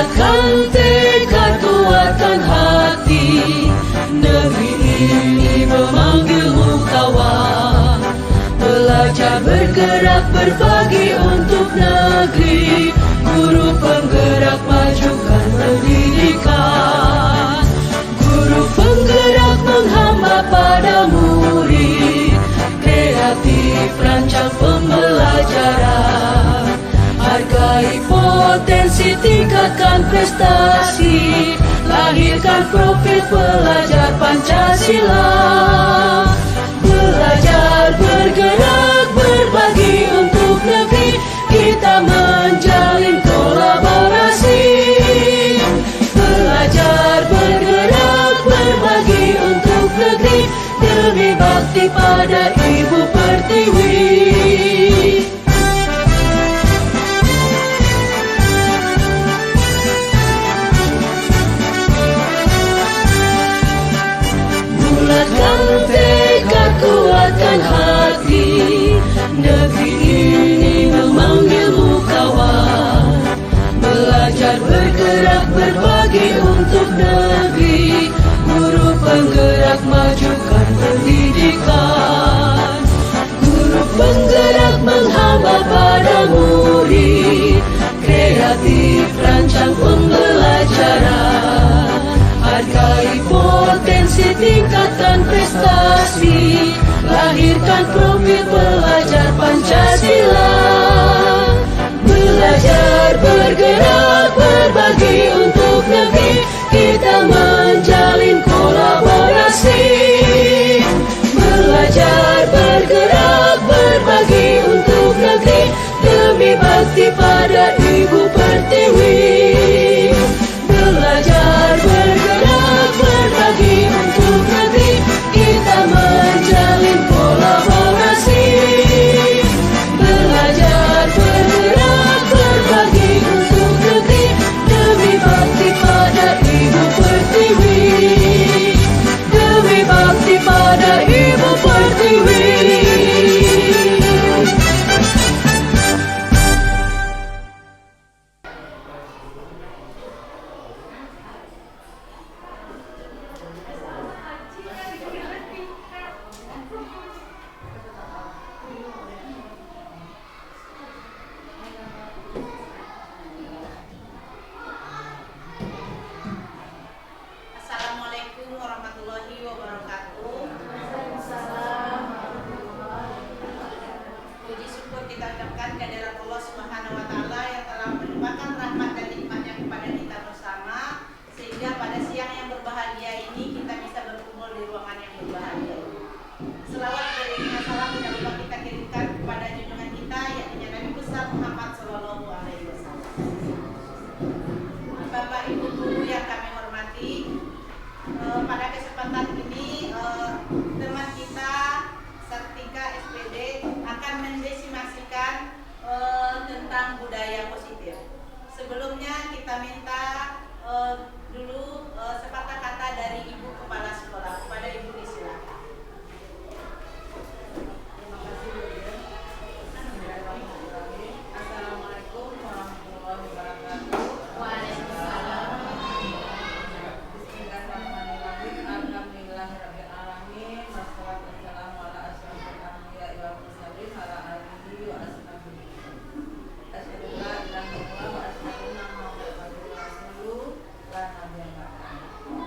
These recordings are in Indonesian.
Bulatkan tekad, kuatkan hati. Negeri ini memanggilmu kawan. Belajar, bergerak, berbagi untuk negeri. Guru penggerak, majukan pendidikan. Guru penggerak menghamba pada murid. Kreatif, rancang pembelajaran. Hargai potensi, tingkatkan prestasi. Lahirkan profil pelajar Pancasila. Belajar, bergerak, berbagi untuk negeri. Kita menjalin kolaborasi. Belajar, bergerak, berbagi untuk negeri. Demi bakti pada Ibu Pertiwi. Bulatkan tekad, kuatkan hati. Negeri ini memanggilmu kawan. Belajar, bergerak, berbagi untuk negeri. Guru penggerak, majukan pendidikan. Guru penggerak menghamba pada murid. Kreatif, rancang pembelajaran. Hargai potensi, tingkatkan prestasi. Lahirkan profil pelajar Pancasila. Belajar, bergerak, berbagi untuk negeri. Kita menjalin kolaborasi. Belajar, bergerak, berbagi untuk negeri. Demi bakti pada Ibu Pertiwi. Belajar, bergerak, berbagi untuk negeri. Kita menjalin kolaborasi. Belajar, bergerak, berbagi untuk negeri. Demi bakti pada Ibu Pertiwi. Demi bakti pada Ibu Pertiwi. Assalamualaikum warahmatullahi wabarakatuh. Puji syukur kita ucapkan kehadirat Allah Subhanahu wa taala yang telah melimpahkan rahmat dan nikmatnya kepada kita bersama, sehingga pada siang yang berbahagia ini kita bisa berkumpul di ruangan yang berbahagia. Selawat beriringan salam tidak lupa kita kirimkan kepada junjungan kita, yakni Nabi besar Muhammad Sallallahu Alaihi Wasallam. Bapak Ibu guru yang kami hormati, pada kesempatan ini teman kita Sartika SPD akan mendesimasikan tentang budaya positif. Sebelumnya kita minta dulu sepatah kata dari Ibu Kepala Sekolah. Kepada Ibu disilakan. Terima kasih Bu. Assalamualaikum warahmatullahi wabarakatuh. Waalaikumsalam. Bismillahirrahmanirrahim. Alhamdulillahirrahmanirrahim. Wassalamualaikum ala asyrafil anbiya'i wal mursalin ala alihi wa ashabihi. Asyhadu an la ilaha illallah wa asyhadu anna Muhammadan rasulullah la nabiyya ba'dahu.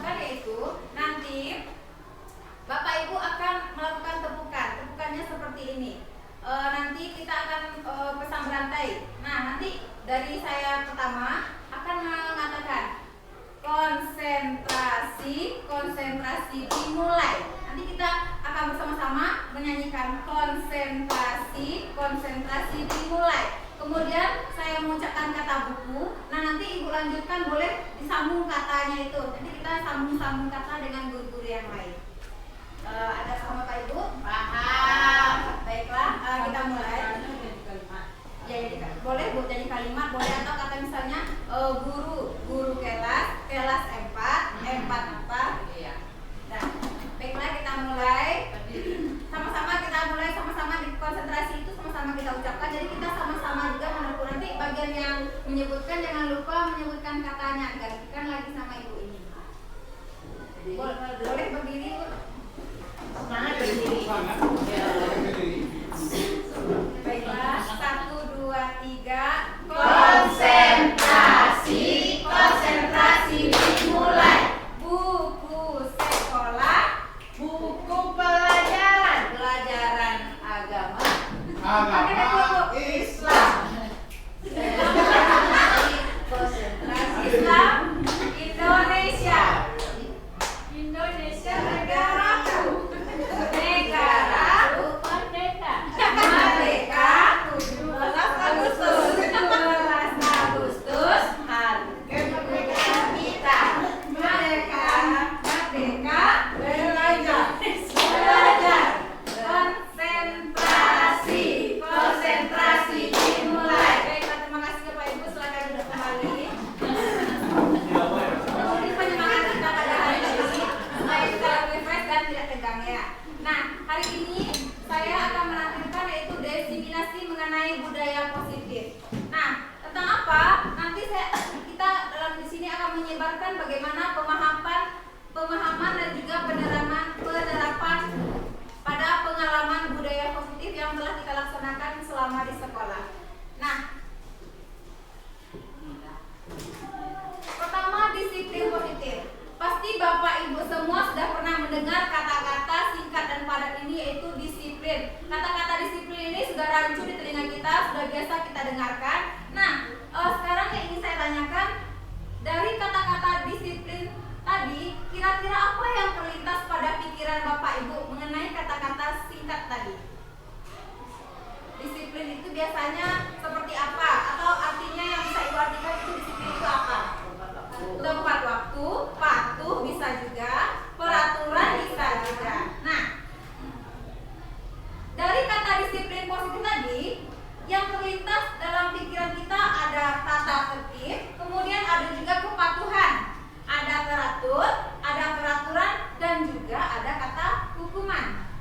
lakukan yaitu nanti Bapak Ibu akan melakukan tepukan. Tepukannya seperti ini. Nanti kita akan pasang berantai. Nah, nanti dari saya pertama akan mengatakan konsentrasi, konsentrasi dimulai. Nanti kita akan bersama-sama menyanyikan konsentrasi, konsentrasi dimulai. Kemudian saya mengucapkan kata buku. Nah, nanti Ibu lanjutkan, boleh disambung katanya itu. Nanti kita sambung-sambung kata dengan guru-guru yang lain. Ada sama Pak Ibu? Paham. Baiklah, kita mulai. Ya, boleh Bu jadi kalimat, boleh atau kata misalnya guru kelas 4 apa? Iya. Nah, baiklah kita mulai. Sama-sama kita mulai, sama-sama di konsentrasi itu sama-sama kita ucapkan. Jadi kita sama-sama juga menentukan. Nanti bagian yang menyebutkan jangan lupa menyebutkan katanya. Gantikan lagi sama Ibu ini. Boleh berdiri Bu. Semangat berdiri. Baiklah, 1, 2, 3. Konsentrasi, konsentrasi dimulai. Buku sekolah, Buku pelajaran. pelajaran agama, Agama Islam. konsentrasi Islam, Indonesia, Indonesia negaraku, negaraku, merdeka. merdeka, 17 Agustus, 17 Agustus, hari kemerdekaan kita, merdeka, merdeka, belajar, konsentrasi, konsentrasi dimulai. Baiklah, terima kasih Bapak Ibu, silakan duduk kembali. Ini penyemangat kita pada hari ini supaya kita lebih fresh dan tidak tegang ya. Nah, hari ini saya akan menampilkan yaitu diseminasi mengenai budaya positif. Nah, tentang apa? Nanti kita dalam di sini akan menyebarkan bagaimana pemahaman dan juga penerapan pada pengalaman budaya positif yang telah kita laksanakan selama di sekolah. Nah, pertama, disiplin positif. Pasti Bapak Ibu semua sudah pernah mendengar kata-kata singkat dan padat ini yaitu disiplin. Kata-kata disiplin ini sudah rancu di telinga kita, sudah biasa kita dengarkan. Nah, sekarang yang ingin saya tanyakan, dari kata-kata disiplin tadi, kira-kira apa yang terlintas pada pikiran Bapak Ibu mengenai kata-kata singkat tadi? Disiplin itu biasanya seperti apa? Atau artinya yang bisa Ibu artikan itu disiplin itu apa? Tepat waktu, patuh bisa juga, peraturan bisa juga. Nah, dari kata disiplin positif tadi, yang terlintas dalam pikiran kita ada tata tertib, kemudian ada juga kepatuhan, ada teratur, ada peraturan, dan juga ada kata hukuman.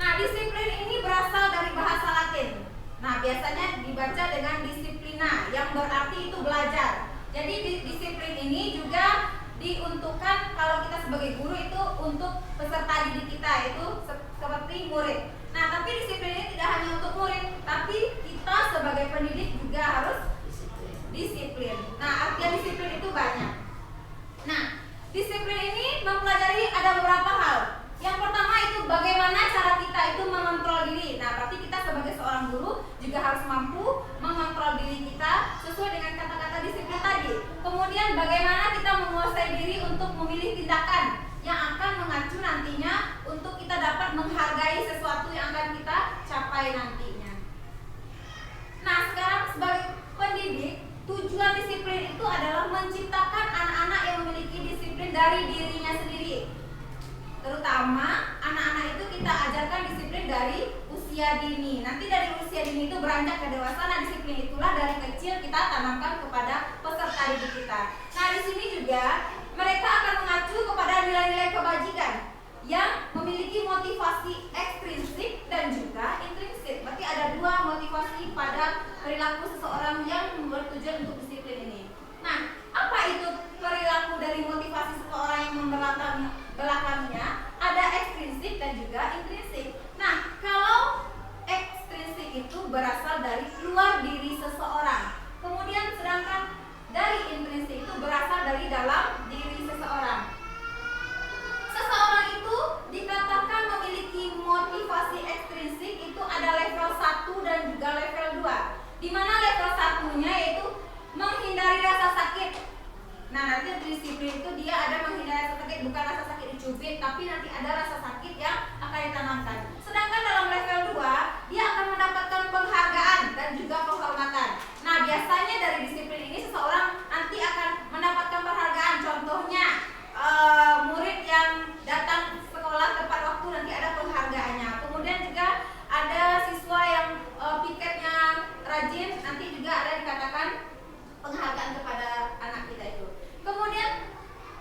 Nah, disiplin ini berasal dari bahasa Latin. Nah, biasanya dibaca dengan disiplina, yang berarti itu belajar. Jadi disiplin ini juga diuntukkan kalau kita sebagai guru itu untuk peserta didik kita, itu seperti murid. Nah, tapi disiplin ini tidak hanya untuk murid, tapi kita sebagai pendidik juga harus disiplin. Nah, artian disiplin itu banyak. Nah, disiplin ini mempelajari ada beberapa hal. Yang pertama itu bagaimana cara kita itu mengontrol diri. Nah, berarti kita sebagai seorang guru juga harus mampu mengontrol diri kita sesuai dengan kata-kata disiplin tadi. Kemudian bagaimana kita menguasai diri untuk memilih tindakan yang akan mengacu nantinya untuk kita dapat menghargai sesuatu yang akan kita capai nantinya. Nah, sekarang sebagai pendidik, tujuan disiplin itu adalah menciptakan anak-anak yang memiliki disiplin dari dirinya sendiri. Terutama anak-anak itu kita ajarkan disiplin dari usia dini. Nanti dari usia dini itu beranjak ke dewasa. Nah, disiplin itulah dari kecil kita tanamkan kepada peserta didik kita. Nah, di sini juga mereka akan mengacu kepada nilai-nilai kebajikan yang memiliki motivasi ekstrinsik dan juga intrinsik. Berarti ada dua motivasi pada perilaku seseorang yang bertujuan untuk disiplin ini. Nah, apa itu perilaku dari motivasi seseorang yang belakangnya? Ada ekstrinsik dan juga intrinsik. Nah, kalau ekstrinsik itu berasal dari luar diri seseorang. Kemudian sedangkan dari intrinsik itu berasal dari dalam diri seseorang. disiplin itu dia ada menghindari rasa sakit, bukan rasa sakit dicubit, tapi nanti ada rasa sakit yang akan ditanamkan. Sedangkan dalam level 2 dia akan mendapatkan penghargaan dan juga penghormatan. Nah, biasanya dari disiplin ini seseorang nanti akan mendapatkan penghargaan. Contohnya murid yang datang sekolah tepat waktu nanti ada penghargaannya. Kemudian juga ada siswa yang piketnya rajin, nanti juga ada dikatakan penghargaan kepada anak kita itu. Kemudian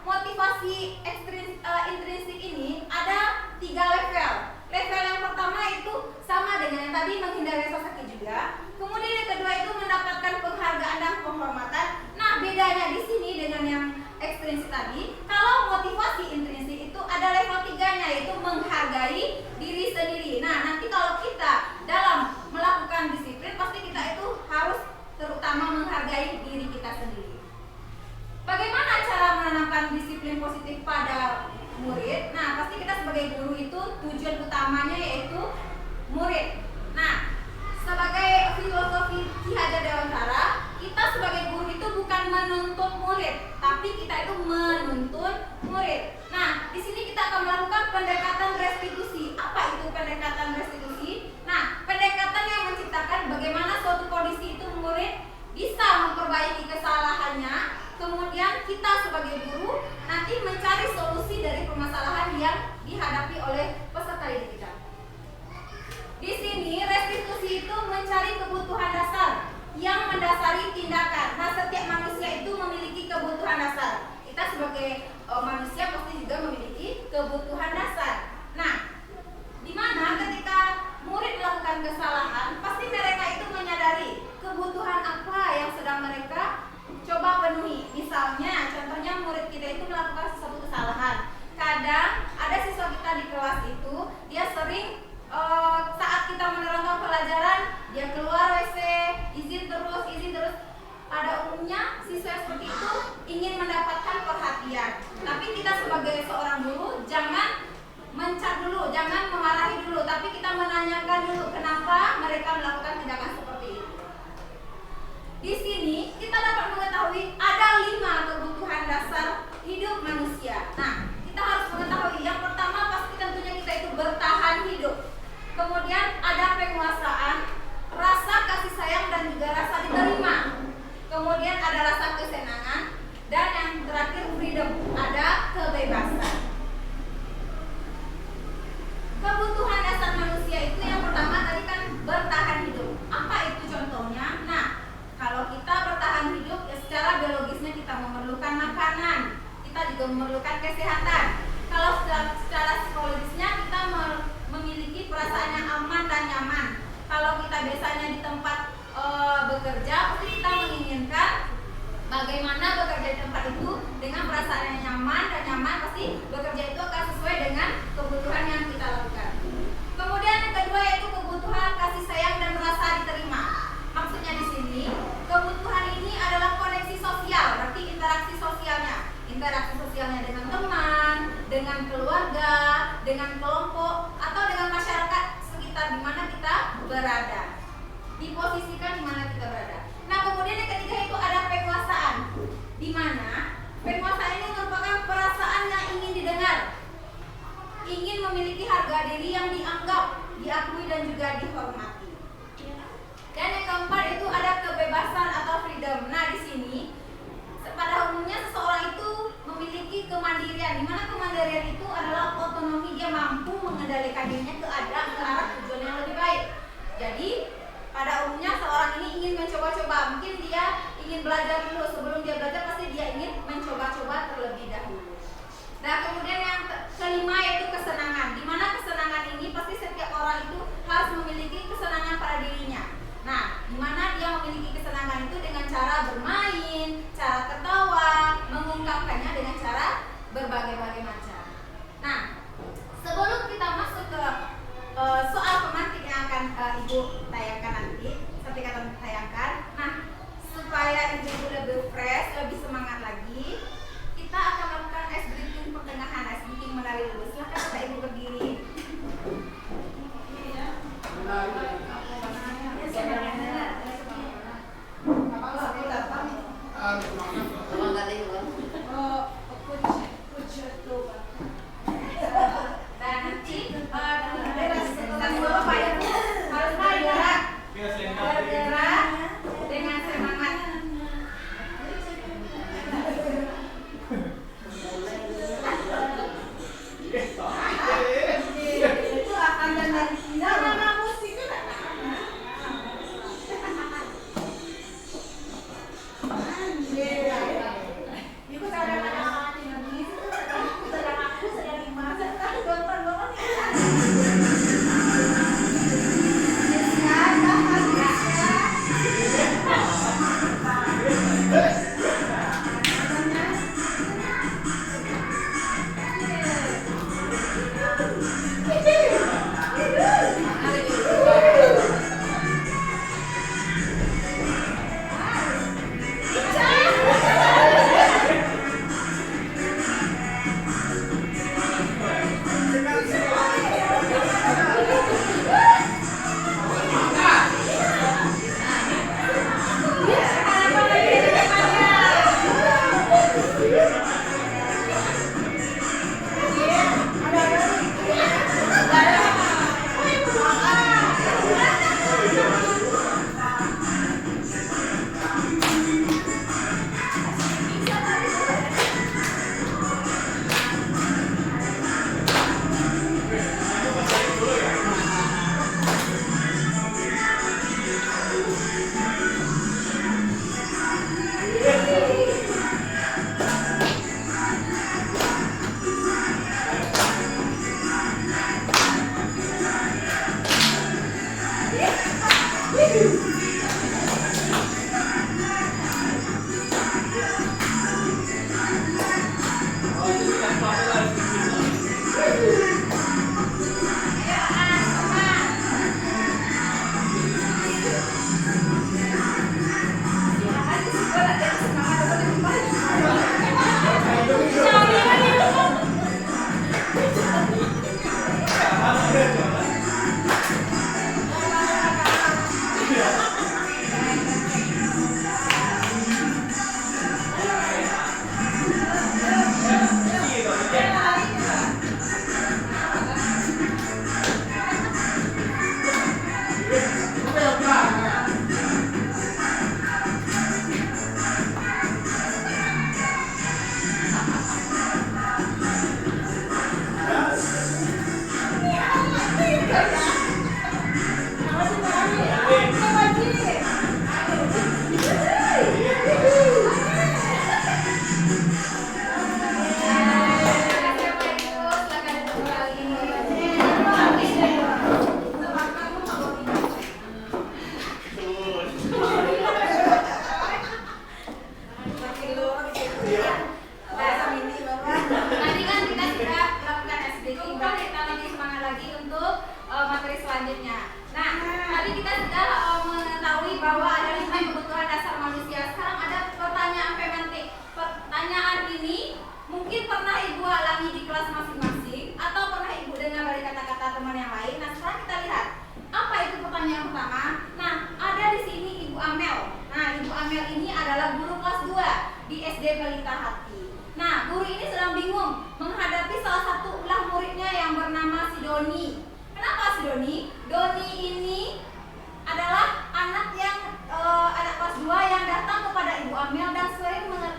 motivasi intrinsik ini ada 3 level. Level yang pertama itu sama dengan yang tadi, menghindari rasa sakit juga. Kemudian yang kedua itu mendapatkan penghargaan dan penghormatan. Nah, bedanya di sini dengan yang ekstrinsik tadi, kalau motivasi intrinsik itu ada level 3-nya, yaitu menghargai diri sendiri. Nah, nanti kalau kita dalam melakukan disiplin, pasti kita itu harus terutama menghargai diri kita sendiri. Bagaimana cara menanamkan disiplin positif pada murid? Nah, pasti kita sebagai guru itu tujuan utamanya yaitu murid. Nah, sebagai filosofi Ki Hajar Dewantara, kita sebagai guru itu bukan menuntut murid, tapi kita itu menuntun murid. Nah, di sini kita akan melakukan pendekatan restitusi. Apa itu pendekatan restitusi? Nah, pendekatan yang menciptakan bagaimana suatu kondisi itu murid bisa memperbaiki kesalahannya. Kemudian kita sebagai guru nanti mencari solusi dari permasalahan yang dihadapi oleh peserta didik kita. Di sini restitusi itu mencari kebutuhan dasar yang mendasari tindakan. Nah, setiap manusia itu memiliki kebutuhan dasar. Kita sebagai manusia pasti juga memiliki kebutuhan dasar. Nah, di mana ketika murid melakukan kesalahan, pasti mereka itu menyadari kebutuhan apa yang sedang mereka coba penuhi. Misalnya, contohnya murid kita itu melakukan sesuatu kesalahan. Kadang ada siswa kita di kelas itu, dia sering saat kita menerangkan pelajaran, dia keluar WC, izin terus. Pada umumnya siswa seperti itu ingin mendapatkan perhatian. Tapi kita sebagai seorang guru jangan mencat dulu, jangan memarahi dulu, tapi kita menanyakan dulu kenapa mereka melakukan tindakan seperti itu. Di sini kita dapat mengetahui ada 5 kebutuhan dasar hidup manusia. Nah, kita harus mengetahui yang pertama pasti tentunya kita itu bertahan hidup. Kemudian ada penguasaan, rasa kasih sayang dan juga rasa diterima. Kemudian ada rasa kesenangan dan yang terakhir freedom, ada kebebasan. Kebutuhan dasar manusia itu yang pertama tadi kan bertahan hidup. Apa itu contohnya? Nah, kalau kita bertahan hidup, ya secara biologisnya kita memerlukan makanan, kita juga memerlukan kesehatan. Kalau secara psikologisnya kita memiliki perasaan yang aman dan nyaman. Kalau kita biasanya di tempat bekerja, pasti kita menginginkan bagaimana bekerja di tempat itu dengan perasaan yang nyaman dan nyaman, pasti bekerja itu akan sesuai dengan kebutuhan yang kita lakukan. Kemudian yang kedua yaitu kebutuhan kasih sayang dan rasa diterima. Maksudnya di sini kebutuhan ini adalah koneksi sosial, berarti interaksi sosialnya dengan teman, dengan keluarga, dengan kelompok atau dengan masyarakat sekitar di mana kita berada, diposisikan di mana kita berada. Nah, kemudian yang ketiga itu ada penguasaan, di mana penguasaan ini merupakan perasaan yang ingin didengar, ingin memiliki harga diri yang dianggap, diakui dan juga dihormati. Dan yang keempat itu ada kebebasan atau freedom. Nah, di sini pada umumnya seseorang itu memiliki kemandirian, di mana kemandirian itu adalah otonomi, dia mampu mengendalikan dirinya ke arah tujuan yang lebih baik. Jadi pada umumnya seorang ini ingin mencoba-coba, mungkin dia ingin belajar dulu, sebelum dia belajar pasti dia ingin mencoba-coba terlebih dahulu. Nah, kemudian yang kelima yaitu kesenangan, di mana kesenangan ini pasti setiap orang itu harus memiliki kesenangan pada dirinya. Nah, di mana dia memiliki kesenangan itu dengan cara bermain, cara tertawa, mengungkapkannya dengan cara berbagai-bagai macam. Nah, sebelum kita masuk ke soal pemantik yang akan Ibu tayangkan nanti, seperti kata tayangkan. Nah, supaya Ibu lebih SD Pelita Hati. Nah, guru ini sedang bingung menghadapi salah satu ulah muridnya yang bernama si Doni. Kenapa si Doni? Doni ini adalah anak kelas 2 yang datang kepada Ibu Amel dan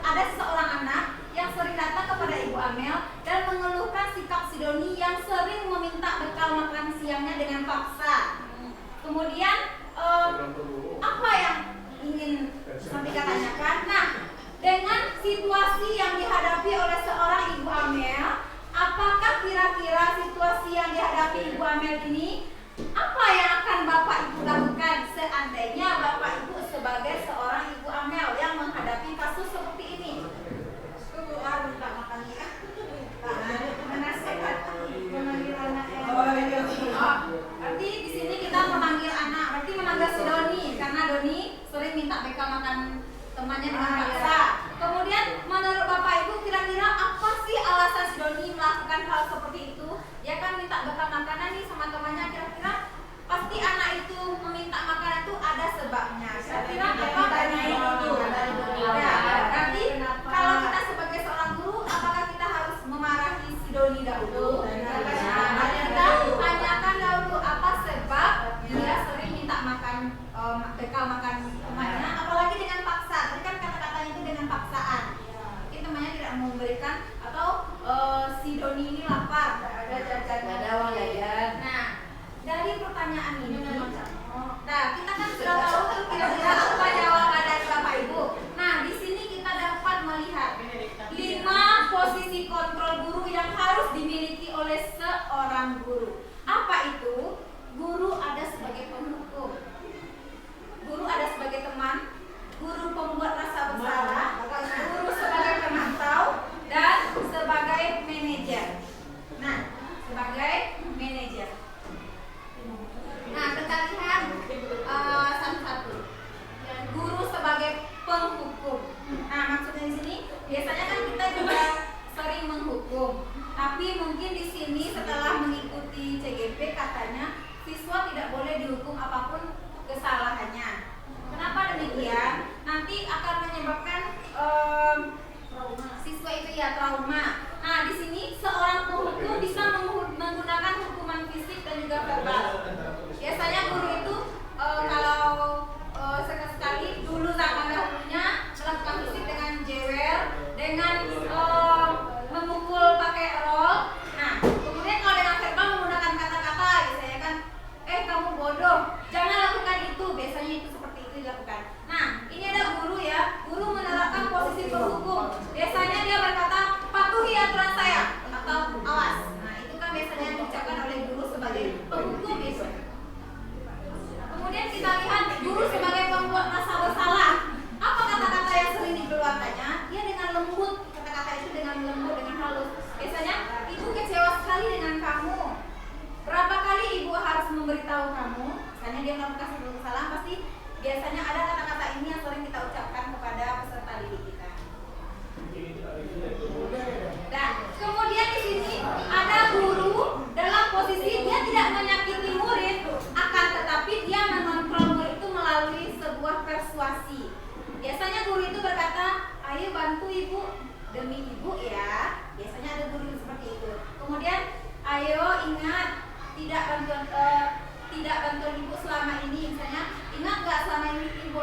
ada seorang anak yang sering datang kepada Ibu Amel dan mengeluhkan sikap si Doni yang sering meminta bekal makan siangnya dengan paksa. Kemudian apa yang ingin sampaikan tanyakan? Nah, dengan situasi yang dihadapi oleh seorang Ibu Amel, apakah kira-kira situasi yang dihadapi Ibu Amel ini apa yang akan Bapak Ibu lakukan seandainya Bapak Ibu sebagai seorang Ibu Amel yang menghadapi kasus seperti ini? Memanggil anak berarti di sini kita memanggil anak, berarti memanggil si Doni karena Doni sering minta bekal makan temannya dengan paksa. Kemudian menurut Bapak Ibu kira-kira apa sih alasan si Doni melakukan hal seperti itu? Dia kan minta bekal makanan nih sama temannya, kira-kira pasti anak itu meminta makanan itu ada sebabnya. Kira-kira apa banyak itu? Ya, berarti kalau kita sebagai seorang guru, apakah kita harus memarahi si Doni dahulu? Kita tanyakan dahulu apa sebab dia sering minta makan bekal makan temannya, apalagi dengan paksa. Tadi kan kata-katanya itu dengan paksaan. Mungkin temannya tidak mau memberikan atau si Doni ini lapar, ada jajan. Nah, dari pertanyaan ini, nah kita kan sudah tahu tuh kira-kira apa jawaban dari Bapak Ibu. Nah, di sini kita dapat melihat 5 posisi kontrol guru yang harus dimiliki oleh seorang guru. Apa itu? Guru ada sebagai penghukum, guru ada sebagai teman, guru pembuat rasa bersalah, guru sebagai pemantau, dan sebagai manajer. Nah, sebagai manajer. Nah, kita lihat satu-satu. Guru sebagai penghukum. Nah, maksudnya di sini biasanya kan kita juga sering menghukum, tapi mungkin di sini setelah mengikuti CGP katanya siswa tidak boleh dihukum apapun kesalahannya. Kenapa demikian? Nanti akan menyebabkan siswa itu ya trauma. Nah, di sini seorang penghukum bisa menggunakan hukuman fisik dan juga verbal. Biasanya guru itu kalau sekali dulu zaman dahulunya melakukan fisik dengan jewer, dengan memukul pakai roll. Nah, kemudian kalau dengan verbal menggunakan kata-kata, biasanya kan, kamu bodoh, jangan lakukan itu. Biasanya itu seperti itu dilakukan. Nah, ini ada guru ya, guru menerapkan posisi penghukum. Biasanya dia berkata, patuhi aturan saya atau awas. Nah, itu kan biasanya diucapkan oleh guru sebagai penghukum itu. Kemudian kita lihat guru sebagai pembuat rasa bersalah. Apa kata-kata yang sering dikeluarkannya? Dia dengan lembut, kata-kata itu dengan lembut, dengan halus. Biasanya, ibu kecewa sekali dengan kamu. Berapa kali ibu harus memberitahu kamu? Misalnya dia melakukan sebuah kesalahan, pasti biasanya ada kata-kata ini yang sering kita ucapkan kepada peserta didik kita. Dan kemudian di sini ada guru dalam posisi dia tidak menyakiti murid, akan tetapi dia mengontrol murid itu melalui sebuah persuasi. Biasanya guru itu berkata, ayo bantu ibu demi ibu ya. Biasanya ada guru seperti itu. Kemudian, ayo ingat tidak bantuan ibu selama ini. Misalnya, ingat nggak selama ini ibu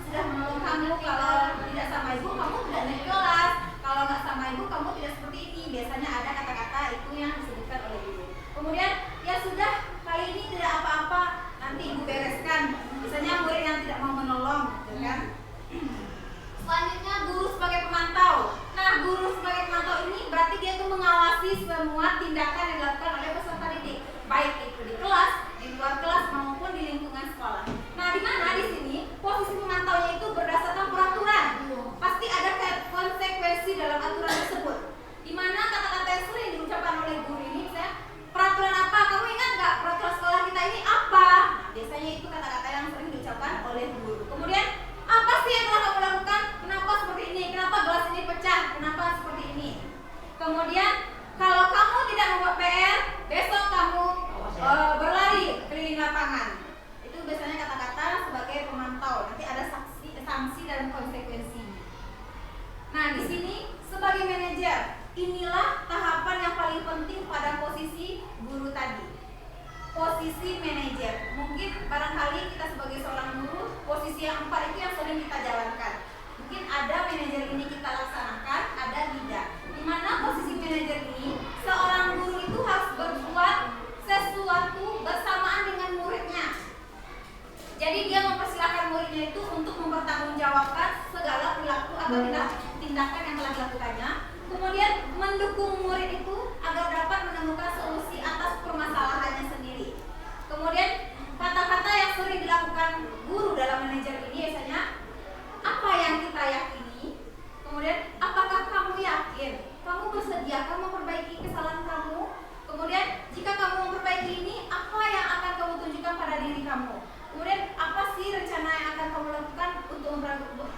sudah menolong kamu. Kalau tidak sama ibu kamu tidak naik kelas. Kalau nggak sama ibu kamu tidak seperti ini. Biasanya ada kata-kata itu yang disebutkan oleh ibu. Kemudian, ya sudah kali ini tidak apa-apa, nanti ibu bereskan. Misalnya murid yang tidak mau menolong, gitu kan? Selanjutnya guru sebagai pemantau. Nah, guru sebagai pemantau ini berarti dia tuh mengawasi semua tindakan yang dilakukan oleh peserta didik, baik itu di kelas, di luar kelas maupun di lingkungan sekolah. Nah, di mana di sini posisi pemantaunya itu berdasarkan peraturan. Pasti ada konsekuensi dalam aturan tersebut. Di mana kata-kata yang Nah, di sini sebagai manajer, inilah tahapan yang paling penting pada posisi guru tadi. Posisi manajer. Mungkin barangkali kita sebagai seorang guru, posisi yang 4 itu yang sering kita jalankan. Mungkin ada manajer ini kita laksanakan, ada tidak. Dimana posisi manajer ini, seorang guru itu harus berbuat sesuatu bersamaan dengan muridnya. Jadi dia mempersilahkan muridnya itu untuk mempertanggungjawabkan segala perilaku atau tindakan yang telah dilakukannya. Kemudian mendukung murid itu agar dapat menemukan solusi atas permasalahannya sendiri. Kemudian kata-kata yang sering dilakukan guru dalam manajer ini biasanya, apa yang kita yakini? Kemudian, apakah kamu yakin? Kamu bersedia kamu memperbaiki kesalahan kamu? Kemudian, jika kamu memperbaiki ini, apa yang akan kamu tunjukkan pada diri kamu? Kemudian, apa sih rencana yang akan kamu lakukan untuk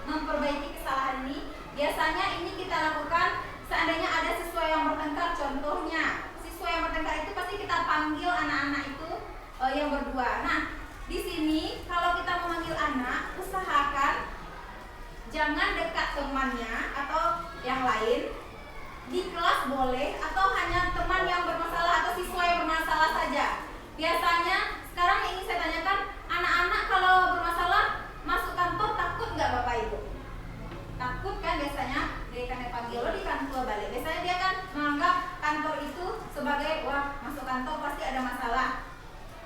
memperbaiki kesalahan ini? Biasanya ini kita lakukan seandainya ada siswa yang bertengkar. Contohnya, siswa yang bertengkar itu pasti kita panggil anak-anak itu yang berdua. Nah, di sini kalau kita memanggil anak, usahakan jangan dekat temannya atau yang lain. Di kelas boleh, atau hanya teman yang bermasalah atau siswa yang bermasalah saja. Biasanya sekarang ini saya tanyakan, anak-anak kalau bermasalah masuk kantor takut nggak Bapak Ibu? Takut kan biasanya, dia kan dipanggil lo di kantor balik. Biasanya dia kan menganggap kantor itu sebagai, wah masuk kantor pasti ada masalah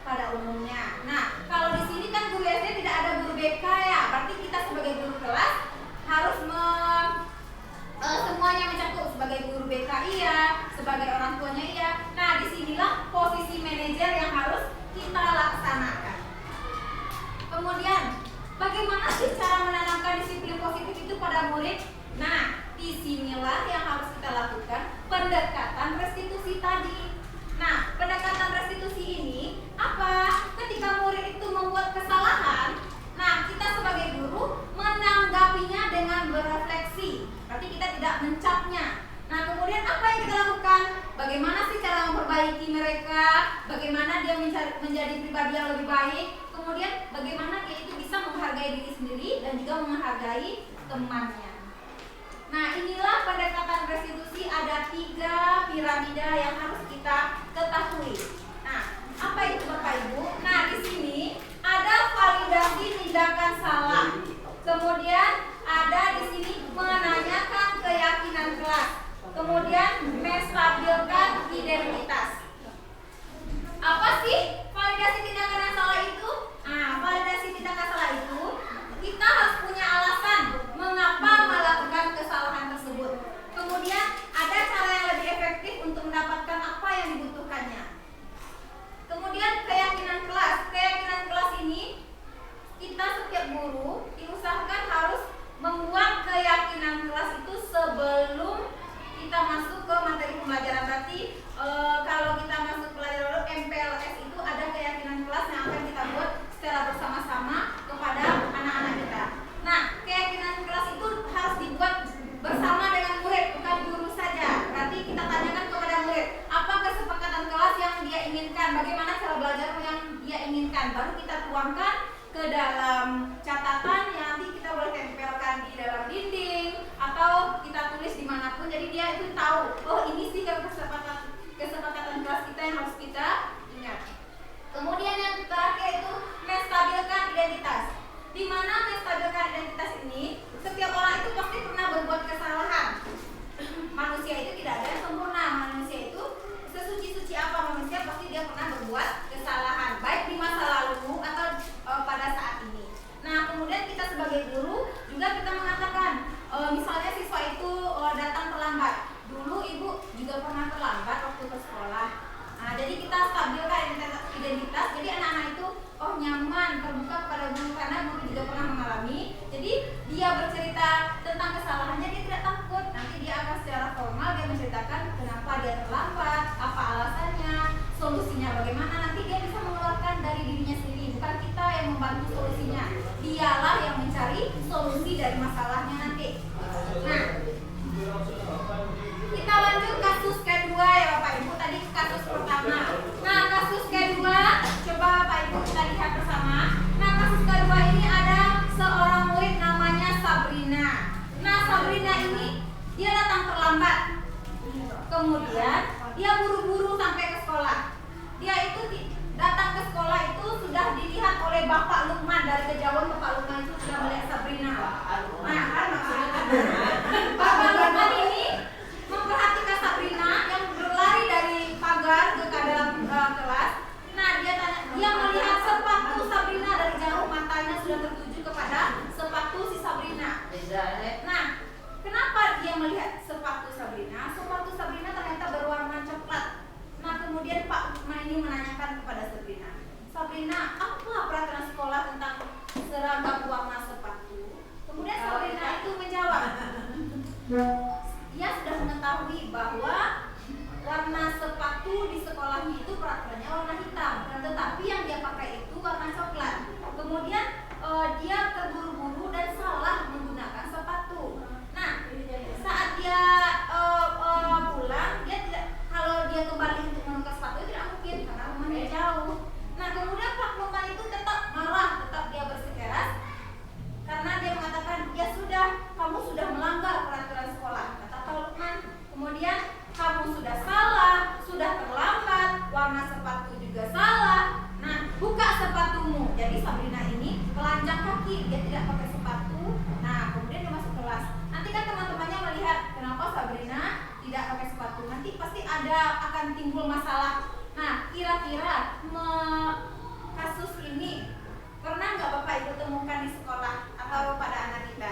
pada umumnya. Nah, kalau di sini kan guru SD tidak ada guru BK ya, berarti kita sebagai guru kelas harus semuanya mencakup, sebagai guru BK iya, sebagai orang tuanya iya. Nah, disinilah posisi manajer yang harus kita laksanakan. Kemudian, bagaimana sih cara menanamkan disiplin positif itu pada murid? Nah, disinilah yang harus kita lakukan, pendekatan restitusi tadi. Nah, pendekatan restitusi ini apa? Ketika murid itu membuat kesalahan, nah kita sebagai guru menanggapinya dengan berefleksi. Berarti kita tidak mencapnya. Nah, kemudian apa yang kita lakukan? Bagaimana sih cara memperbaiki mereka? Bagaimana dia menjadi pribadi yang lebih baik? Kemudian bagaimana dia itu bisa menghargai diri sendiri dan juga menghargai temannya. Nah, inilah pendekatan restitusi, ada 3 piramida yang harus kita ketahui. Nah, apa itu Bapak Ibu? Nah, di sini ada validasi tindakan salah. Kemudian ada di sini menanyakan keyakinan kelas. Kemudian menstabilkan identitas. Apa sih validasi tindakan yang salah itu? Nah, validasi tindakan salah itu kita harus punya alasan mengapa melakukan kesalahan tersebut. Kemudian ada cara yang lebih efektif untuk mendapatkan apa yang dibutuhkannya. Kemudian keyakinan kelas. Keyakinan kelas ini kita setiap guru diusahakan harus membuat keyakinan kelas itu sebelum kita masuk ke materi pembelajaran. Berarti kalau kita masuk pelajaran MPLS itu ada keyakinan kelas yang akan kita buat secara bersama-sama kepada anak-anak kita. Nah, keyakinan kelas itu harus dibuat bersama dengan murid, bukan guru saja. Berarti kita tanyakan kepada murid, apa kesepakatan kelas yang dia inginkan, bagaimana cara belajar yang dia inginkan. Baru kita tuangkan ke dalam catatan yang nanti kita boleh tempelkan di dalam dinding atau kita tulis dimanapun. Jadi dia itu tahu, oh ini sih kesepakatan kelas kita yang harus kita ingat. Kemudian yang terakhir itu menstabilkan identitas. Di mana menstabilkan identitas ini, setiap orang itu pasti pernah berbuat kesalahan. Manusia itu tidak ada yang sempurna. Manusia itu sesuci-suci apa manusia, pasti dia pernah berbuat kesalahan, baik di masa lalu atau pada saat ini. Nah, kemudian kita sebagai guru juga kita mengatakan, misalnya siswa itu datang terlambat. Dulu ibu juga pernah terlambat waktu ke sekolah. Nah, jadi kita stabilkan identitas. Jadi anak-anak itu nyaman, terbuka kepada guru karena guru juga pernah mengalami. Jadi dia bercerita tentang kesalahannya, dia tidak takut. Nanti dia akan secara formal dia menceritakan kenapa dia terlambat, apa alasannya, solusinya bagaimana. Nanti dia bisa mengeluarkan dari dirinya sendiri, bukan kita yang membantu solusinya. Dialah yang mencari solusi dari masalahnya nanti. Nah, kita lanjut kasus kedua ya Bapak Ibu. Tadi kasus pertama. Nah, kasus kedua coba Bapak Ibu kita lihat bersama. Nah, kasus kedua ini ada seorang murid namanya Sabrina. terlambat. Kemudian dia buru-buru sampai ke sekolah. Dia itu datang ke sekolah itu sudah dilihat oleh Bapak Lukman. Dari kejauhan Bapak Lukman itu sudah melihat Sabrina. Nah, kan maksudnya Bapak Lukman ini memperhatikan Sabrina yang berlari dari pagar ke dalam kelas. Nah, dia melihat sepatu Sabrina dari jauh, matanya sudah tertuju kepada sepatu si Sabrina. Nah, kenapa dia melihat sepatu Sabrina? Sepatu Sabrina ternyata berwarna coklat. Nah, kemudian Pak Lukman ini menanyakan kepada Sabrina, Sabrina, apa peraturan sekolah tentang seragam warna sepatu? Kemudian Sabrina itu menjawab, dia sudah mengetahui bahwa warna sepatu di sekolahnya itu peraturannya warna hitam, tetapi yang dia pakai itu warna coklat. Kemudian dia terburu-buru dan salah menggunakan sepatu. Nah, saat dia pulang, dia tidak, kalau dia kembali untuk menukar sepatu tidak mungkin karena rumahnya jauh. Nah, kemudian Pak Lukman itu tetap marah, tetap dia bersikeras karena dia mengatakan, ya sudah, kamu sudah melanggar peraturan sekolah, kata Pak Lukman. Kemudian kamu sudah salah, sudah terlambat, warna sepatu juga salah. Nah, buka sepatumu. Jadi Sabrina ini telanjang kaki, dia tidak pakai sepatu. Nah, kemudian dia masuk kelas. Nanti kan teman-temannya melihat kenapa Sabrina tidak pakai sepatu. Nanti pasti akan timbul masalah. Nah, kira-kira kasus ini pernah nggak Bapak Ibu temukan di sekolah atau pada anak kita?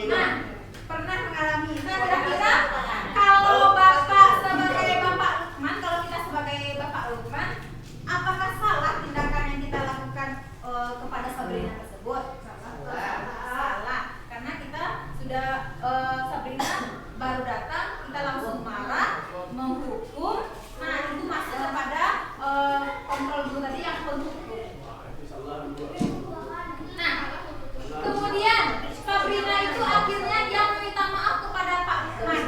Nah, pernah mengalami. Nah, kira-kira kalau Bapak sebagai Bapak Lukman, kalau kita sebagai Bapak Lukman, apakah salah tindakan yang kita lakukan kepada Sabrina tersebut? Salah. Karena kita sudah Sabrina baru datang, kita langsung marah, menghukum. Nah, itu masuk kepada kontrol guru tadi yang menghukum. Nah, kemudian Sabrina itu akhirnya dia meminta maaf kepada Pak Lukman.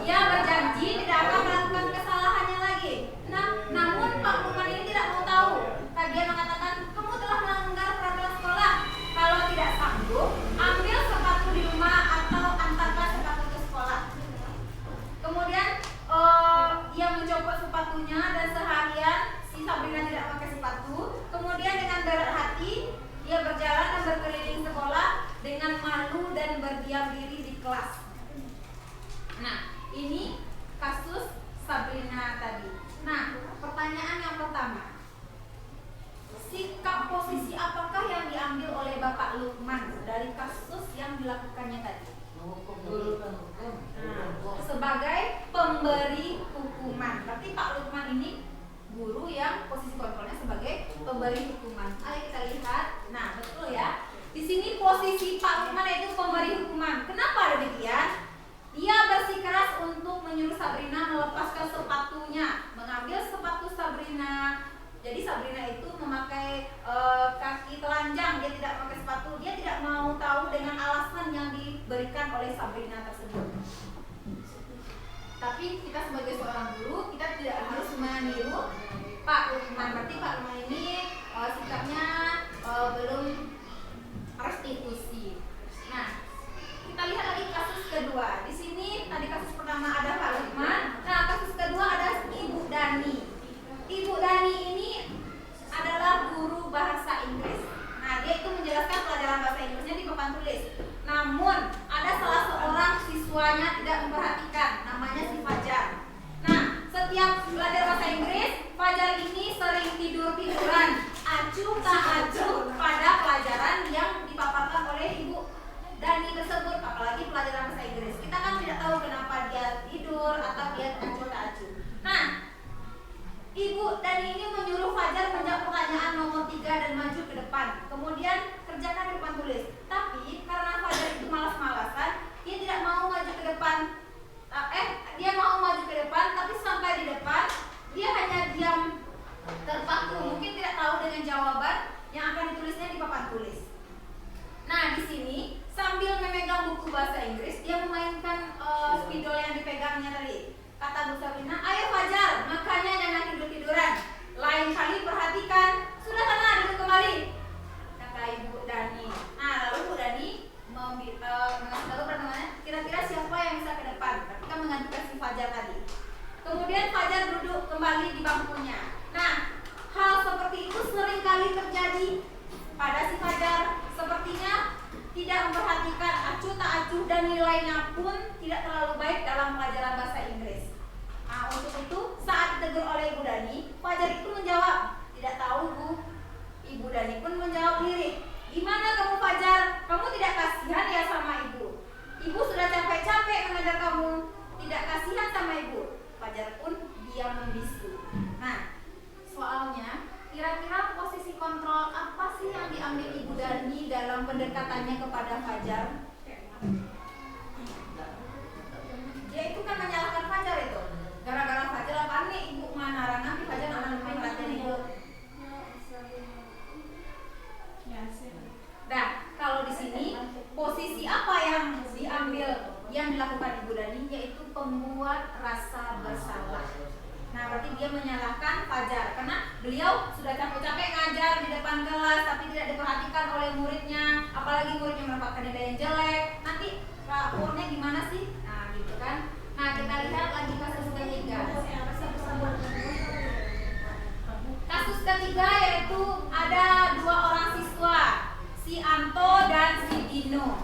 Dia berjanji tidak akan melakukan kesalahannya lagi. Nah, namun Pak Lukman ini tidak mau tahu. Dia mengatakan, kamu telah melanggar peraturan sekolah. Kalau tidak sanggup, ambil sepatu di rumah atau antarkan sepatu ke sekolah. Kemudian dia mencopot sepatunya dan seharian si Sabrina tidak pakai sepatu. Kemudian dengan berat hati dia berjalan dan berkeliling sekolah dengan malu dan berdiam diri di kelas. Nah, ini kasus Sabrina tadi. Nah, pertanyaan yang pertama, sikap posisi apakah yang diambil oleh Bapak Lukman dari kasus yang dilakukannya tadi? Sebagai pemberi hukuman. Berarti Pak Lukman ini guru yang posisi kontrolnya sebagai pemberi hukuman. Ayo kita lihat. Nah, betul ya. Di sini posisi Pak Lukman itu pemberi hukuman. Kenapa demikian? Dia bersikeras untuk menyuruh Sabrina melepaskan sepatunya, mengambil sepatu Sabrina. Jadi Sabrina itu memakai kaki telanjang, dia tidak pakai sepatu. Dia tidak mau tahu dengan alasan yang diberikan oleh Sabrina tersebut. Tapi kita sebagai seorang guru, kita tidak harus meniru Pak Lukman. Berarti Pak Lukman ini sikapnya belum restitusi. Nah, kita lihat lagi kasus kedua. Di sini tadi kasus pertama ada Pak Lukman. Nah, kasus kedua ada Ibu Dani. Ibu Dani ini adalah guru bahasa Inggris. Nah, dia itu menjelaskan pelajaran bahasa Inggrisnya di papan tulis. Namun, ada salah seorang siswanya tidak memperhatikan, namanya si Fajar. Nah, setiap belajar bahasa Inggris, Fajar ini sering tidur-tiduran, acuh tak acuh pada pelajaran yang dipaparkan oleh Ibu Dani tersebut, apalagi pelajaran bahasa Inggris. Kita kan tidak tahu kenapa dia tidur atau dia acuh tak acuh. Nah, Ibu Dani ini menyuruh Fajar menjawab pertanyaan nomor 3 dan maju ke depan. Kemudian kerjakan di depan tulis. Tapi karena Fajar itu malas-malasan, dia tidak mau maju ke depan. Dia mau maju ke depan, tapi sampai di depan dia hanya diam terpaku. Mungkin tidak tahu dengan jawaban yang akan ditulisnya di papan tulis. Nah, di sini sambil memegang buku bahasa Inggris, dia memainkan spidol yang dipegangnya tadi. Kata Bu Sabrina, ayo Fajar, makanya jangan tidur-tiduran. Lain kali perhatikan. Sudah sana, duduk kembali. Kata Ibu Dani. Nah, lalu Bu Dani mengasih tahu pertemuannya, kira-kira siapa yang bisa ke depan. Kita menggantikan si Fajar tadi. Kemudian Fajar duduk kembali di bangkunya. Nah, hal seperti itu sering kali terjadi pada si Fajar. Sepertinya tidak memperhatikan acuh tak acuh dan nilainya pun tidak terlalu baik dalam pelajaran bahasa Inggris. Nah, untuk itu saat ditegur oleh Ibu Dani, Fajar itu menjawab, tidak tahu Bu. Ibu Dani pun menjawab lirik, gimana kamu Fajar? Kamu tidak kasihan ya sama Ibu? Ibu sudah capek-capek mengajar kamu, tidak kasihan sama Ibu. Fajar pun diam membisu. Nah, soalnya kira-kira posisi kontrol apa sih yang diambil Ibu Dani dalam pendekatannya kepada Fajar? Dia itu kan menyalahkan Fajar itu. Gara-gara Fajar panik Ibu mengarang nanti Fajar akan perhatian Ibu. Nah, kalau di sini posisi apa yang diambil yang dilakukan Ibu Dani yaitu pembuat rasa bersalah. Nah, berarti dia menyalahkan Fajar karena beliau sudah capek-capek ngajar di depan kelas tapi tidak diperhatikan oleh muridnya, apalagi muridnya mendapatkan nilai yang jelek. Nanti rapornya gimana sih? Nah, gitu kan. Nah, kita lihat lagi kasus ketiga. Kasus ketiga yaitu ada 2 orang siswa, si Anto dan si Dino.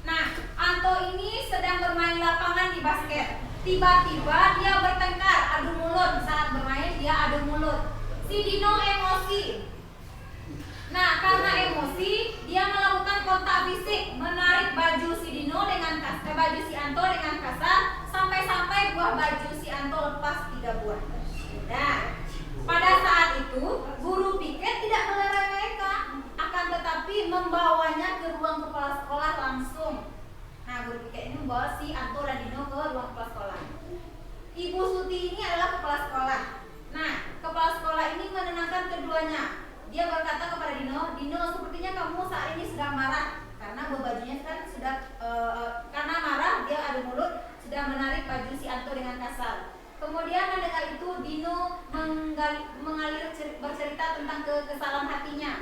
Nah, Anto ini sedang bermain lapangan di basket. Tiba-tiba dia bertengkar, adu mulut. Saat bermain dia adu mulut. Si Dino emosi. Nah, karena emosi, dia melakukan kontak fisik, menarik baju si Dino dengan baju si Anto dengan kasar, sampai-sampai buah baju si Anto lepas 3 buah. Nah, pada saat itu guru piket tidak melerai mereka, akan tetapi membawanya ke ruang kepala sekolah langsung. Nah, guru piket ini membawa si Anto dan Dino ke ruang kepala sekolah. Ibu Suti ini adalah kepala sekolah. Nah, kepala sekolah ini menenangkan keduanya. Dia berkata kepada Dino, Dino, sepertinya kamu saat ini sedang marah karena bajunya kan sudah karena marah dia adu mulut, sudah menarik baju si Anto dengan kasar. Kemudian mendengar itu Dino bercerita tentang kesalahan hatinya.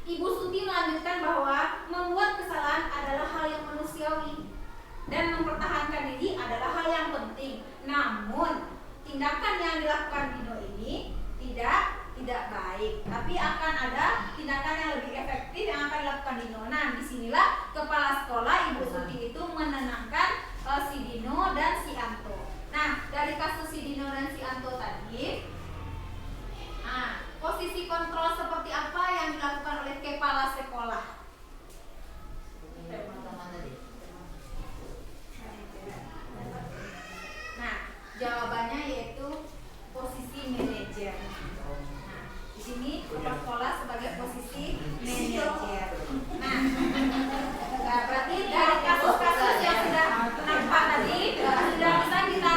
Ibu Suti melanjutkan bahwa membuat kesalahan adalah hal yang manusiawi dan mempertahankan diri adalah hal yang penting. Namun tindakan yang dilakukan Dino ini tidak baik, tapi akan ada tindakan yang lebih efektif yang akan dilakukan Dino. Nah, disinilah kepala sekolah Ibu Suti itu menenangkan si Dino dan si Anto. Nah, dari kasus si Dino dan si Anto tadi, nah, posisi kontrol seperti apa yang dilakukan oleh kepala sekolah? Nah, jawabannya yaitu posisi manajer. Nah, di sini kepala sekolah sebagai posisi manajer. Nah, berarti dari kasus-kasus yang sudah nampak tadi sudah bisa kita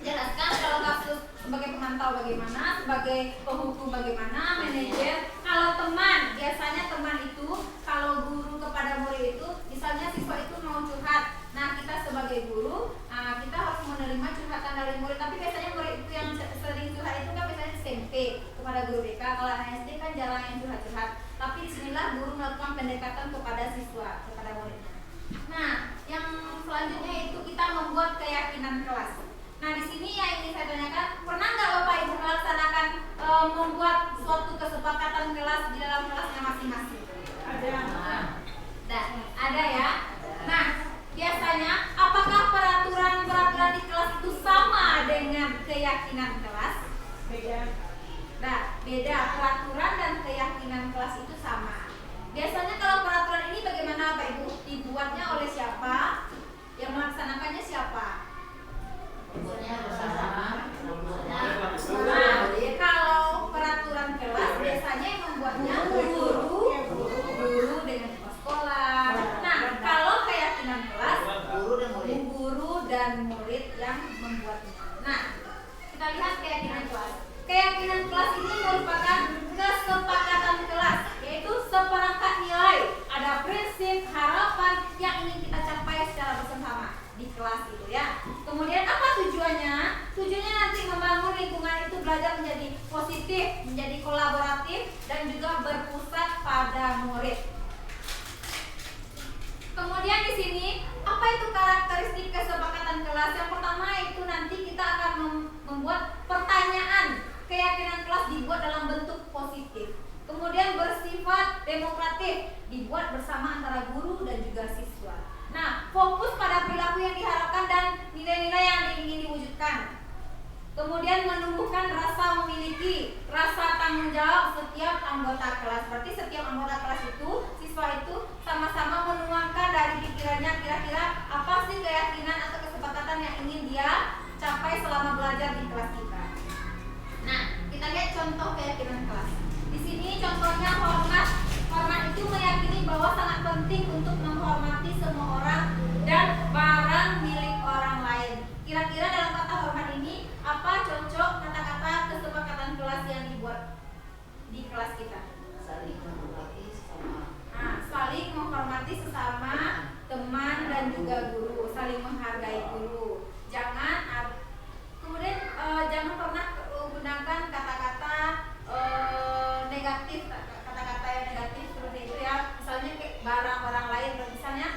jelaskan kalau kasus sebagai pemantau bagaimana, sebagai penghukum bagaimana, manajer. Kalau teman, biasanya teman itu kalau guru kepada murid itu, misalnya siswa itu mau curhat. Nah, kita sebagai guru, kita harus menerima curhatan dari murid. Tapi biasanya murid itu yang sering curhat itu kan biasanya SMP kepada guru BK. Kalau anak SD kan jarang yang curhat-curhat. Tapi disinilah guru melakukan pendekatan kepada siswa, kepada muridnya. Nah, yang selanjutnya itu kita membuat keyakinan kelas. Nah, di sini yang ingin saya tanyakan, pernah nggak Bapak Ibu melaksanakan membuat suatu kesepakatan kelas di dalam kelasnya masing-masing? Ada ya. Nah, biasanya apakah peraturan di kelas itu sama dengan keyakinan kelas? Beda. Nah, beda. Peraturan dan keyakinan kelas itu sama. Biasanya kalau peraturan ini bagaimana Bapak Ibu? Dibuatnya oleh siapa? Yang melaksanakannya siapa? Nah, kalau peraturan kelas biasanya yang membuatnya guru dengan kepala sekolah. Nah, kalau keyakinan kelas guru dan murid yang membuatnya. Nah, kita lihat keyakinan kelas. Keyakinan kelas ini merupakan kesepakatan kelas, yaitu seperangkat nilai. Ada prinsip, harapan yang ingin kita capai secara bersama di kelas itu ya. Kemudian apa tujuannya? Tujuannya nanti membangun lingkungan itu belajar menjadi positif, menjadi kolaboratif dan juga kesepakatan kelas. Yang pertama itu nanti kita akan membuat pertanyaan. Keyakinan kelas dibuat dalam bentuk positif. Kemudian bersifat demokratif, dibuat bersama antara guru dan juga siswa. Nah, fokus pada perilaku yang diharapkan dan nilai-nilai yang ingin diwujudkan. Kemudian menumbuhkan rasa memiliki, rasa tanggung jawab setiap anggota kelas. Berarti setiap anggota kelas itu, siswa itu sama-sama menuangkan dari pikirannya kira-kira apa sih keyakinan atau kesepakatan yang ingin dia capai selama belajar di kelas kita. Nah, kita lihat contoh keyakinan kelas. Di sini contohnya hormat. Hormat itu meyakini bahwa sangat penting untuk menghormati semua orang dan barang milik orang lain. Kira-kira dalam kata hormat ini apa cocok kata-kata kesepakatan kelas yang dibuat di kelas kita? Saling menghormati sesama. Nah, saling menghormati sesama teman dan juga guru, saling menghargai guru. Kemudian jangan pernah gunakan kata-kata negatif, kata-kata yang negatif seperti itu ya. Misalnya kayak barang-barang lain, misalnya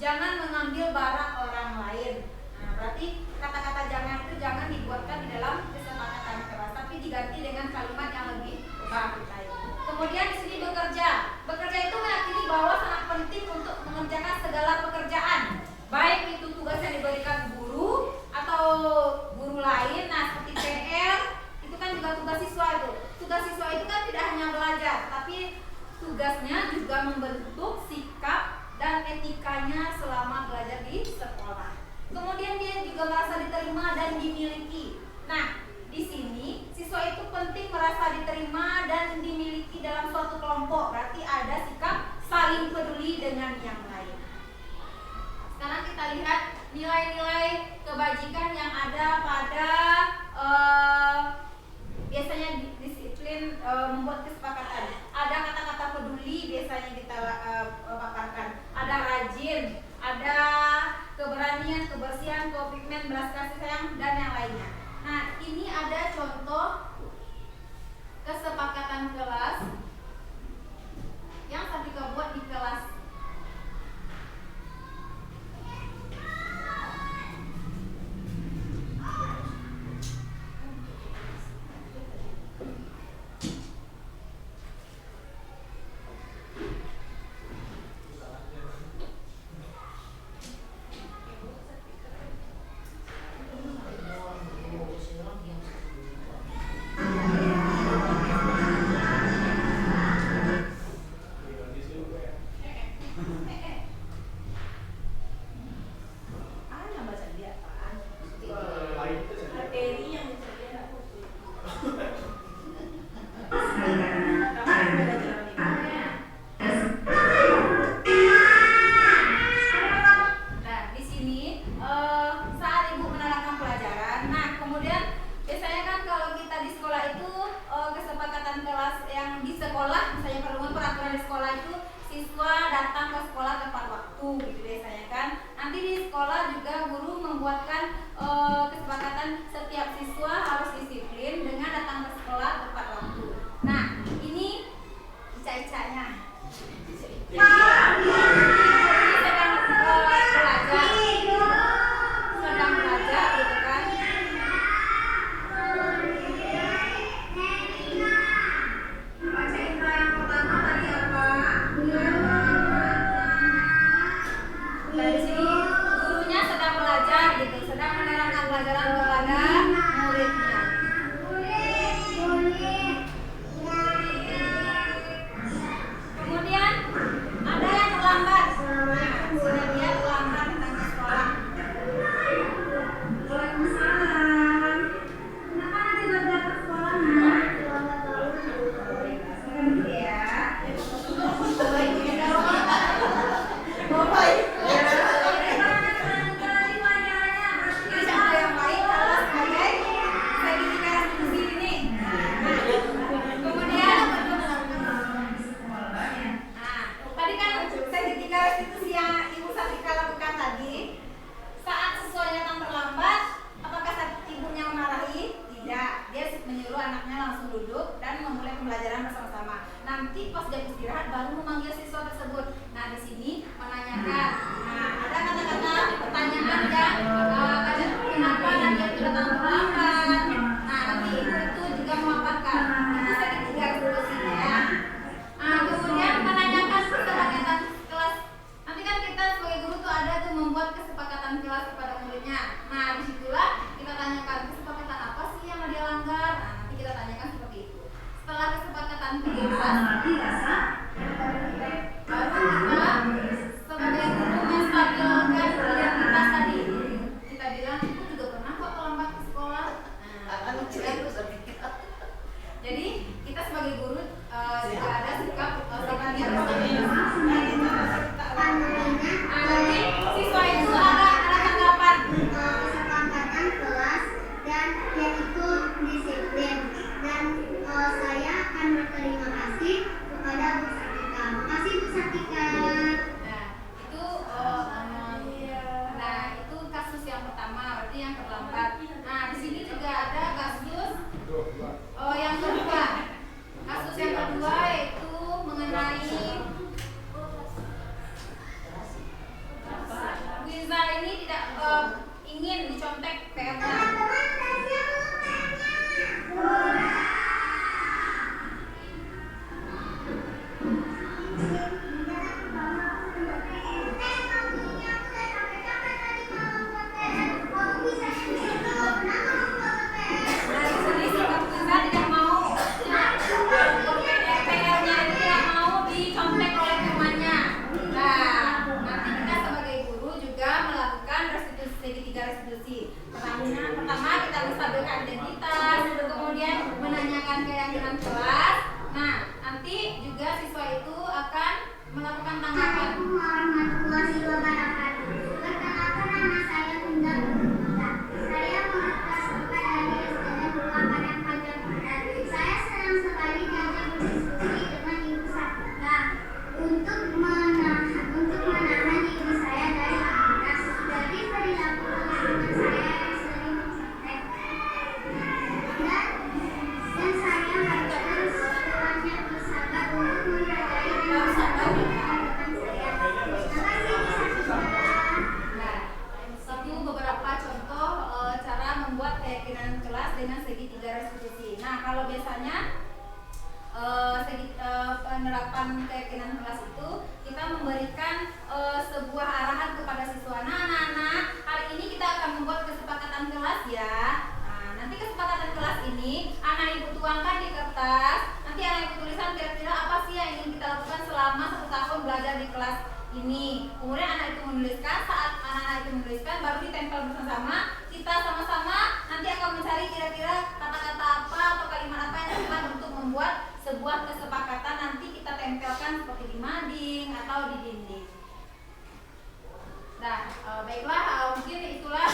jangan mengambil barang orang lain. Nah, berarti kata-kata jangan itu jangan dibuatkan di dalam kesepakatan kelas, tapi diganti dengan kalimat yang lebih baik. Kemudian di sini bekerja. Bekerja itu meyakini bahwa sangat penting untuk mengerjakan segala pekerjaan, baik itu tugas yang diberikan guru atau guru lain. Nah, seperti PR itu kan juga tugas siswa itu. Tugas siswa itu kan tidak hanya belajar, tapi tugasnya juga membentuk sikap dan etikanya selama belajar di sekolah. Kemudian dia juga merasa diterima dan dimiliki. Nah, di sini siswa itu penting merasa diterima dan dimiliki dalam suatu kelompok. Berarti ada sikap saling peduli dengan yang lain. Sekarang kita lihat nilai-nilai kebajikan yang ada pada biasanya disiplin membuat kesepakatan. Ada kata-kata peduli biasanya kita paparkan. Ada rajin, ada keberanian, kebersihan, komitmen, belas kasih sayang dan yang lainnya. Nah, ini ada contoh kesepakatan kelas yang Sartika buat di kelas. tidak ingin dicontek PR-nya. Pertama kita menstabilkan identitas, kemudian menanyakan keyakinan kelas. Nah, nanti juga siswa itu akan melakukan tanggapan. Assalamualaikum warahmatullahi wabarakatuh. Perkenalkan nama saya Bunda Bunda. Saya murid kelas 4 dari SD Negeri Padang Pajakuran. Saya senang sekali diajak berdiskusi dengan Ibu Satika untuk menahan diri saya dari aktivitas dari perilaku teman-teman saya yang sering mencontek. Dan saya harus semuanya bersabar untuk menghargai dan bersabar. Nah, itu beberapa contoh cara membuat keyakinan kelas dengan segitiga restitusi. Nah, kalau biasanya penerapan keyakinan kelas itu kita memberikan sebuah arahan kepada siswa. Nah, anak-anak, hari ini kita akan membuat kesepakatan kelas ya. Nah, nanti kesepakatan kelas ini anak ibu tuangkan di kertas. Nanti anak ibu tulisan kira-kira apa sih yang ingin kita lakukan selama 1 tahun belajar di kelas ini. Kemudian anak itu menuliskan, saat anak-anak itu menuliskan baru ditempel bersama. Kita sama-sama nanti akan mencari kira-kira kata-kata apa atau kalimat apa yang tepat untuk membuat sebuah kesepakatan. Nanti kita tempelkan seperti di mading atau di dinding. Nah, baiklah, mungkin itulah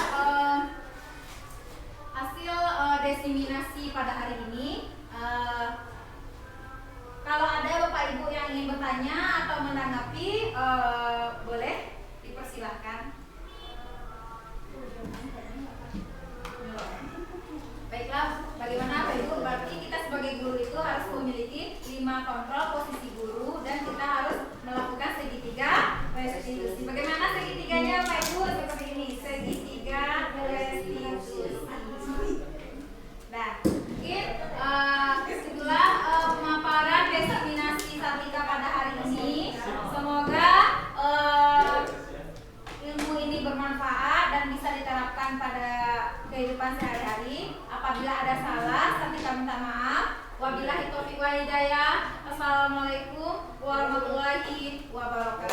hasil desiminasi pada hari ini. Kalau ada Bapak Ibu yang ingin bertanya atau menanggapi, boleh dipersilahkan. Baiklah, bagaimana Bapak Ibu? Berarti kita sebagai guru itu harus memiliki 5 kontrol posisi guru dan kita harus melakukan segitiga restitusi. Bagaimana segitiganya Bapak Ibu? Seperti ini, segitiga restitusi. Nah, mungkin itulah pemaparan desiminasi Satika pada hari ini. Semoga ilmu ini bermanfaat dan bisa diterapkan pada kehidupan sehari-hari. Apabila ada salah, Satika minta maaf. Wabillahi taufiq wal hidayah. Assalamualaikum warahmatullahi wabarakatuh.